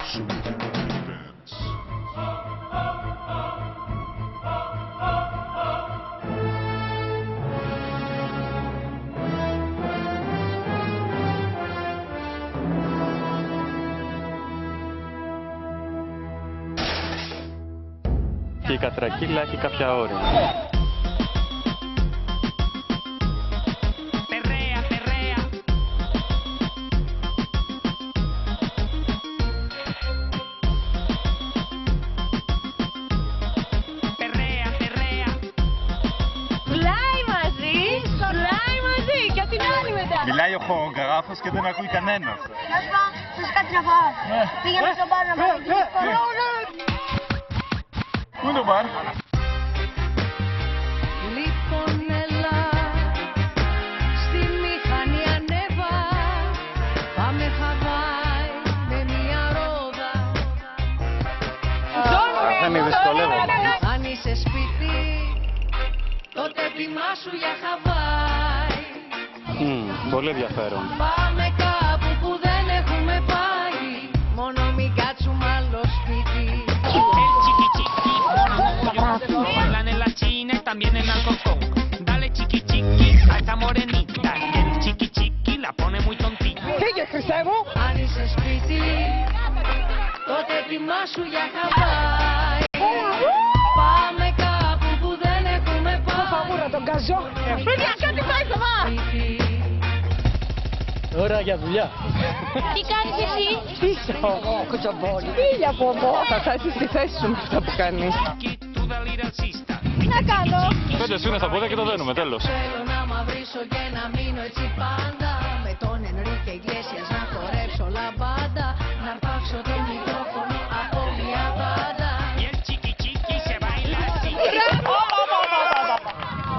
Και η κατρακύλα έχει κάποια όρια. Μιλάει ο χορογράφος και δεν ακούει κανένας. Να σου πω, θες κάτι να φάω. Πήγαμε στο μπαρ να πάω εκεί. Πού είναι το μπαρ? Λοιπόν, έλα, στη μηχανή ανέβα. Πάμε Χαβάη με μια ρόδα. Δεν με δυσκολεύομαι. Αν είσαι σπίτι, τότε ετοιμάσου για Χαβάη. Πολύ ενδιαφέρον. Πάμε κάπου που δεν έχουμε πάει. Μόνο μην κάτσουμε άλλο σπίτι. Bailan en la China y también en Alcorcón. Dale chiqui chiqui a esa morenita. Y el chiqui chiqui la pone muy tontita. Αν είσαι σπίτι, τότε ετοιμάσου για Χαβάη. Πάμε κάπου που δεν έχουμε πάει. Τον καζό. Παιδιά, κάτι πάει στο μπαρ. Ώρα για δουλειά. Τι κάνεις εσύ? Πίσω, κουτσομπόλι. Φίλια από εδώ. Θα φτάσεις στη θέση σου με αυτά που κάνεις. Tú dale ir al sista. Τι να κάνω? 5 σφήνες στα πόδια και το δένουμε, τέλος. Θέλω να μαυρίσω και να μείνω έτσι πάντα. Με τον Ενρίκε Ιγκλέσιας να χορέψω λαμπάντα. Να αρπάξω το μικρόφωνο από μια μπάντα. Y el chiqui chiqui se baila así.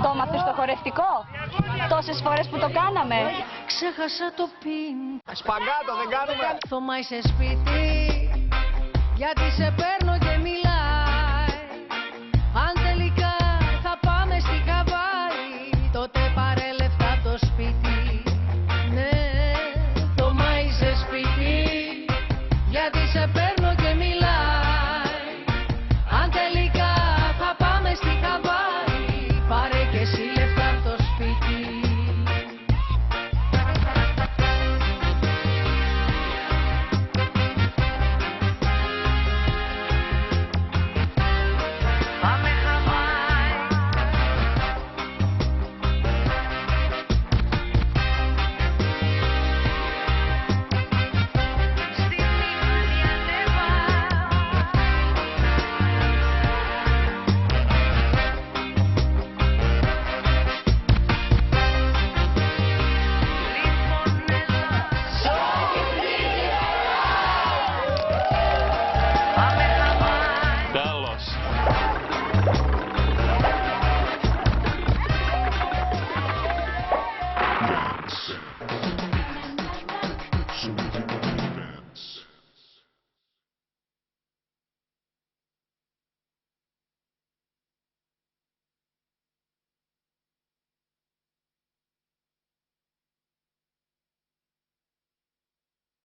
Το μάθες στο χορευτικό? Τόσες φορές που το κάναμε. Ξέχασα το πιν. Σπαγκάτο δεν κάνουμε. Θωμά είσαι σπίτι, γιατί σε παίρνω